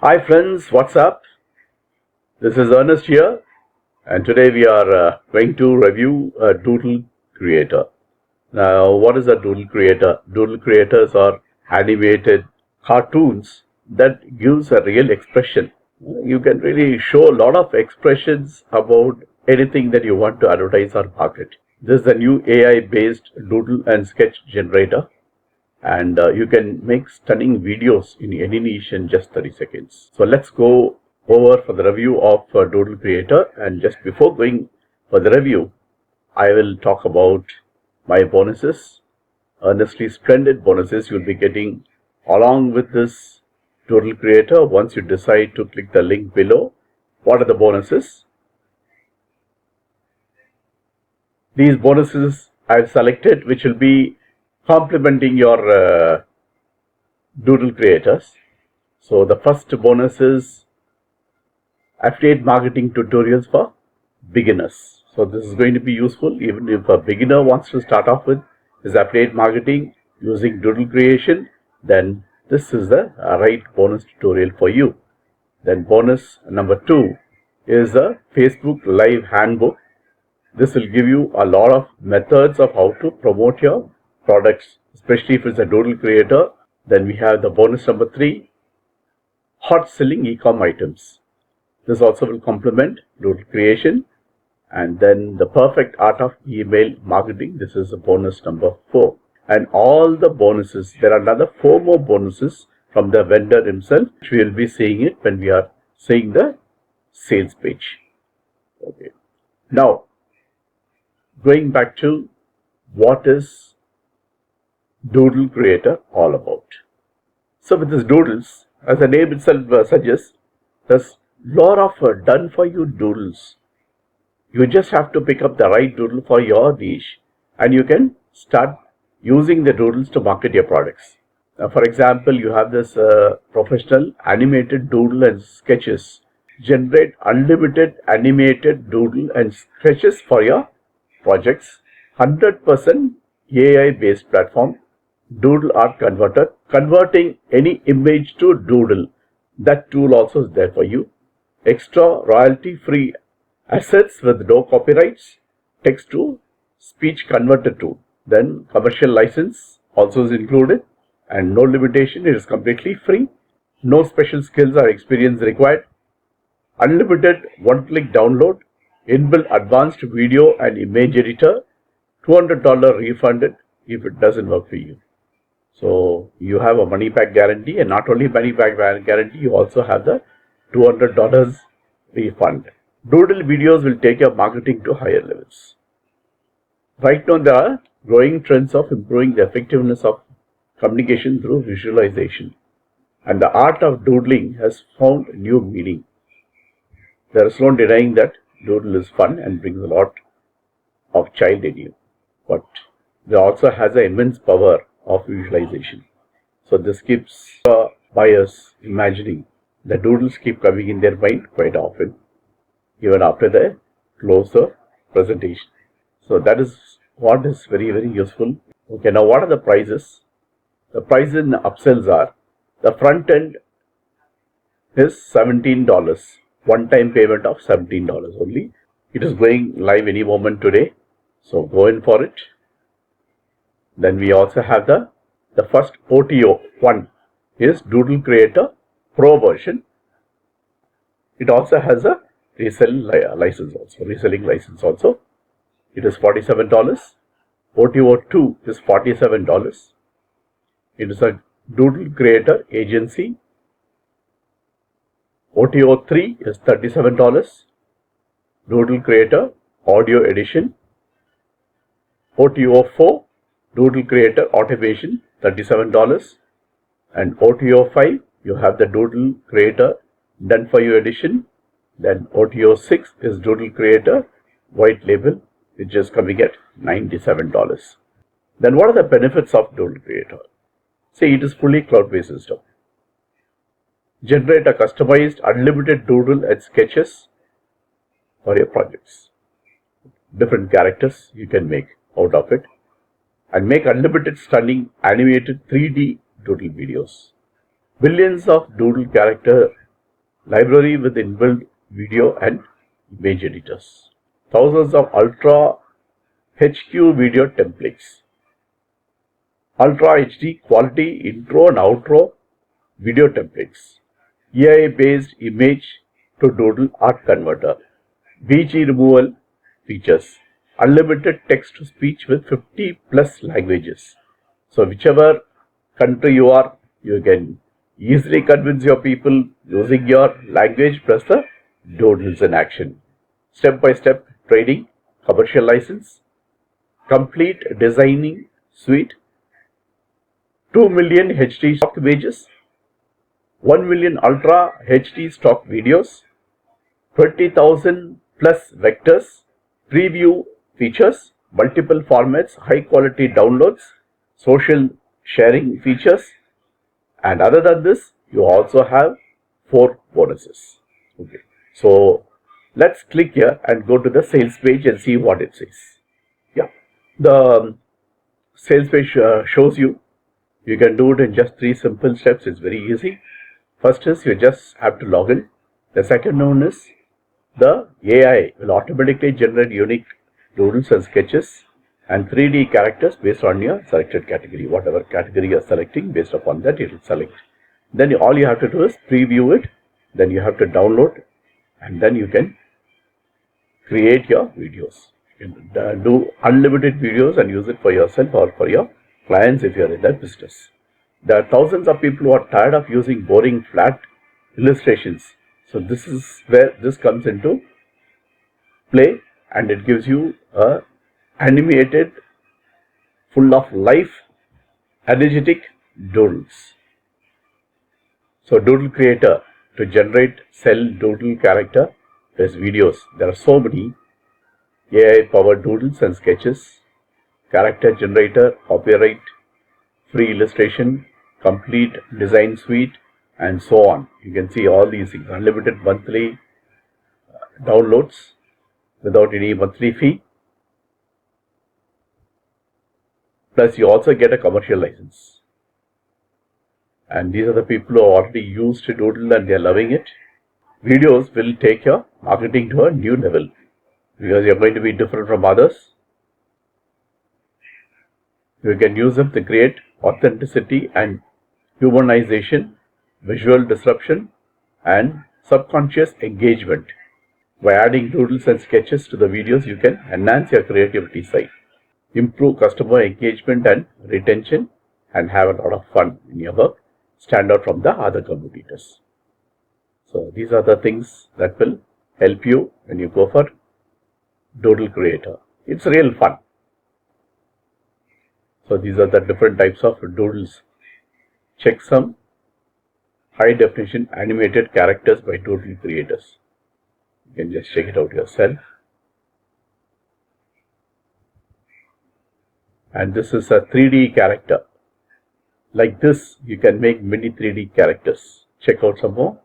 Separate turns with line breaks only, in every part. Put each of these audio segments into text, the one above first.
Hi friends, what's up? This is Ernest here, and today we are going to review a Doodle Creator. Now, what is a Doodle Creator? Doodle Creators are animated cartoons that gives a real expression. You can really show a lot of expressions about anything that you want to advertise or market. This is the new AI-based doodle and sketch generator, and you can make stunning videos in any niche in just 30 seconds. So let's go over for the review of Doodle Creator, and just before going for the review, I will talk about my bonuses. Honestly, splendid bonuses you'll be getting along with this Doodle Creator once you decide to click the link below. What are the bonuses? These bonuses I've selected, which will be complementing your Doodle Creators. So the first bonus is affiliate marketing tutorials for beginners. So this is going to be useful even if a beginner wants to start off with his affiliate marketing using doodle creation, then this is the right bonus tutorial for you. Then bonus number 2 is a Facebook Live handbook. This will give you a lot of methods of how to promote your products, especially if it's a doodle creator. Then we have the bonus number 3, hot selling e-com items. This also will complement doodle creation. And then the perfect art of email marketing. This is a bonus number 4. And all the bonuses, there are another 4 more bonuses from the vendor himself, which we will be seeing it when we are seeing the sales page. Okay. Now, going back to what is Doodle Creator all about. So with this doodles, as the name itself suggests, there's a lot of done for you doodles. You just have to pick up the right doodle for your niche, and you can start using the doodles to market your products. Now, for example, you have this professional animated doodle and sketches. Generate unlimited animated doodle and sketches for your projects. 100% AI based platform. Doodle Art Converter, converting any image to doodle. That tool also is there for you. Extra royalty free assets with no copyrights, text to speech converter tool. Then commercial license also is included, and no limitation. It is completely free. No special skills or experience required. Unlimited one-click download. Inbuilt advanced video and image editor. $200 refunded if it doesn't work for you. So you have a money back guarantee, and not only money back guarantee, you also have the $200 refund. Doodle videos will take your marketing to higher levels. Right now, there are growing trends of improving the effectiveness of communication through visualization, and the art of doodling has found new meaning. There is no denying that doodle is fun and brings a lot of child in you, but it also has an immense power of visualization. So this keeps buyers imagining. The doodles keep coming in their mind quite often, even after the closer presentation. So that is what is very, very useful. Okay, now what are the prices? The prices in upsells are, the front end is $17, one-time payment of $17 only. It is going live any moment today, so go in for it. Then we also have the first OTO one is Doodle Creator Pro version. It also has a reselling license also. It is $47. OTO 2 is $47. It is a Doodle Creator agency. OTO 3 is $37. Doodle Creator audio edition. OTO 4 Doodle Creator automation, $37. And OTO 5, you have the Doodle Creator done for you edition. Then OTO 6 is Doodle Creator white label, which is coming at $97. Then what are the benefits of Doodle Creator? See, it is fully cloud-based system. Generate a customized unlimited doodle and sketches for your projects. Different characters you can make out of it, and make unlimited stunning animated 3D doodle videos. Billions of doodle character library with inbuilt video and image editors. Thousands of Ultra HQ video templates. Ultra HD quality intro and outro video templates. AI based image to Doodle art converter. BG removal features. Unlimited text to speech with 50 plus languages. So whichever country you are, you can easily convince your people using your language plus the Doodles in action. Step by step training, commercial license, complete designing suite, 2 million HD stock images, 1 million Ultra HD stock videos, 20,000 plus vectors, preview features, multiple formats, high quality downloads, social sharing features, and other than this, you also have 4 bonuses. Okay, so let's click here and go to the sales page and see what it says. Yeah, the sales page shows you. You can do it in just 3 simple steps. It's very easy. First is you just have to log in. The second one is the AI will automatically generate unique doodles and sketches and 3D characters based on your selected category. Whatever category you are selecting, based upon that it will select. Then all you have to do is preview it. Then you have to download, and then you can create your videos. You can do unlimited videos and use it for yourself or for your clients if you are in that business. There are thousands of people who are tired of using boring flat illustrations. So this is where this comes into play, and it gives you a animated, full of life, energetic doodles. So Doodle Creator to generate, sell doodle character plus videos. There are so many AI powered doodles and sketches, character generator, copyright, free illustration, complete design suite, and so on. You can see all these things. Unlimited monthly downloads without any monthly fee. Plus you also get a commercial license. And these are the people who already used Doodle and they are loving it. Videos will take your marketing to a new level because you are going to be different from others. You can use them to create authenticity and humanization, visual disruption, and subconscious engagement. By adding doodles and sketches to the videos, you can enhance your creativity side, improve customer engagement and retention, and have a lot of fun in your work, stand out from the other competitors. So these are the things that will help you when you go for Doodle Creator. It's real fun. So these are the different types of doodles. Check some high definition animated characters by Doodle creators. You can just check it out yourself. And this is a 3D character. Like this, you can make many 3D characters. Check out some more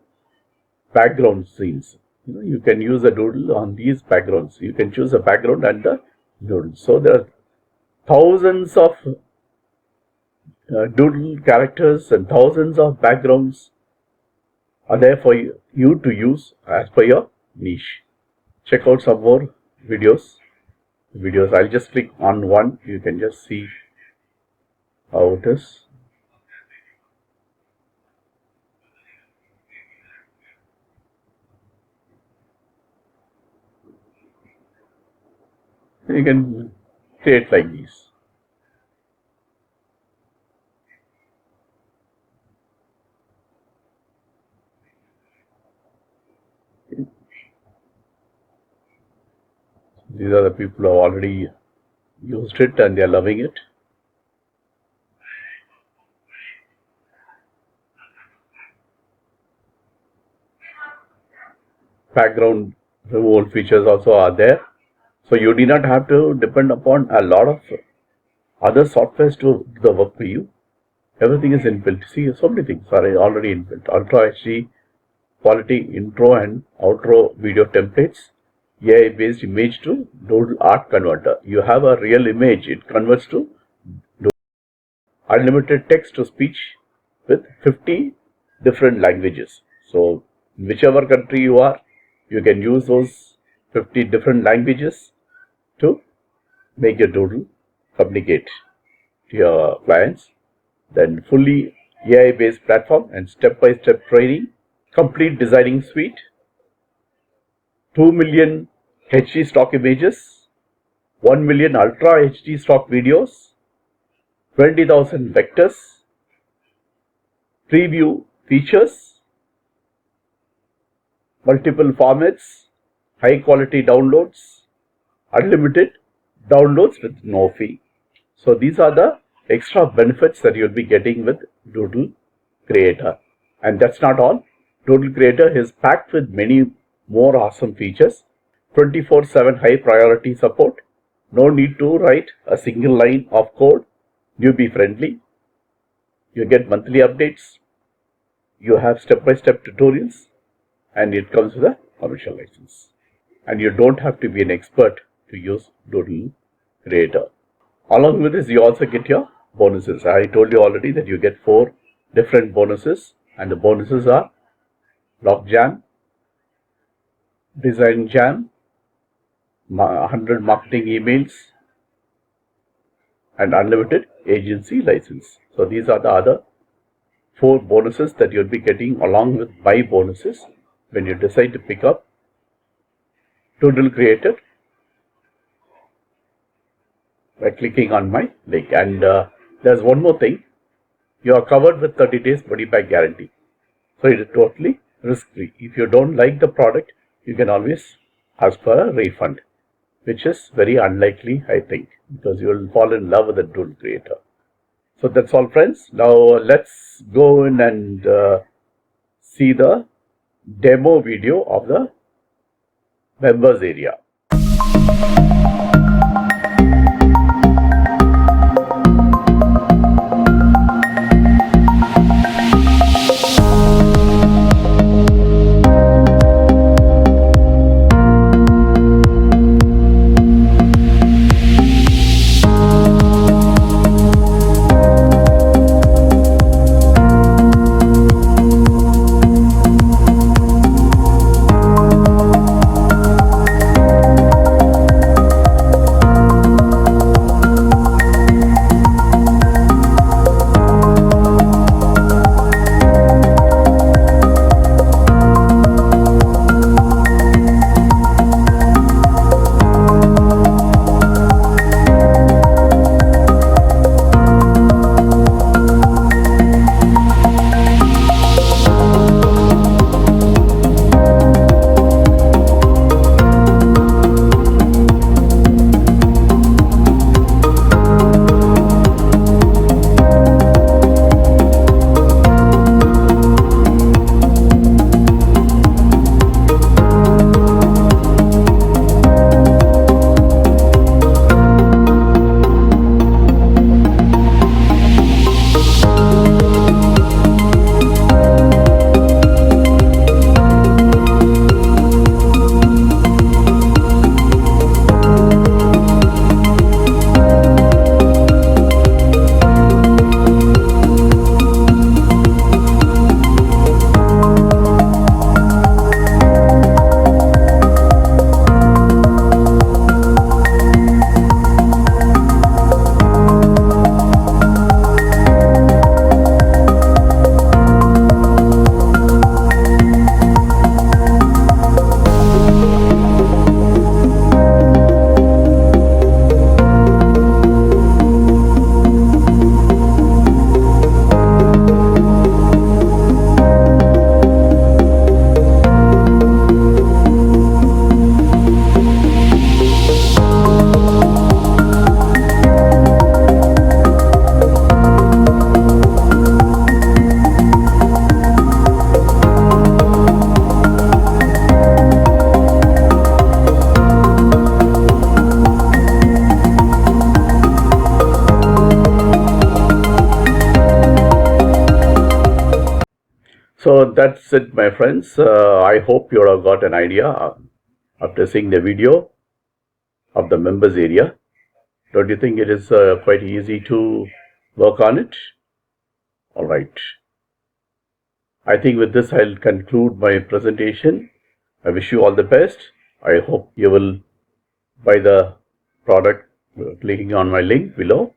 background scenes. You can use a doodle on these backgrounds. You can choose a background and the doodle. So there are thousands of doodle characters and thousands of backgrounds are there for you to use as per your niche. Check out some more videos. I'll just click on one. You can just see how it is. You can create like these. These are the people who have already used it and they are loving it. Background removal features also are there. So you do not have to depend upon a lot of other softwares to do the work for you. Everything is inbuilt. See, so many things are already inbuilt. Ultra HD quality intro and outro video templates, AI based image to Doodle art converter. You have a real image, it converts to Doodle. Unlimited text to speech with 50 different languages. So In whichever country you are, you can use those 50 different languages to make your doodle communicate to your clients. Then fully AI-based platform and step-by-step training, complete designing suite, 2 million HD stock images, 1 million Ultra HD stock videos, 20,000 vectors, preview features, multiple formats, high quality downloads, unlimited downloads with no fee. So these are the extra benefits that you'll be getting with Doodle Creator. And that's not all. Doodle Creator is packed with many more awesome features. 24/7 high priority support. No need to write a single line of code. Newbie friendly. You get monthly updates. You have step-by-step tutorials. And it comes with a commercial license. And you don't have to be an expert to use Doodle Creator. Along with this, you also get your bonuses. I told you already that you get 4 different bonuses, and the bonuses are Log Jam, Design Jam, 100 marketing emails, and unlimited agency license. So these are the other 4 bonuses that you'll be getting along with my bonuses when you decide to pick up Doodle Creator by clicking on my link. And there's one more thing. You are covered with 30 days money back guarantee. So it is totally risk-free. If you don't like the product, you can always ask for a refund, which is very unlikely, I think, because you will fall in love with the Doodle Creator. So that's all, friends. Now let's go in and see the demo video of the members area. So that's it, my friends. I hope you have got an idea after seeing the video of the members area. Don't you think it is quite easy to work on it? All right. I think with this I'll conclude my presentation. I wish you all the best. I hope you will buy the product clicking on my link below.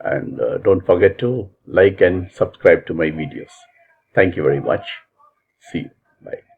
And don't forget to like and subscribe to my videos. Thank you very much. See you. Bye.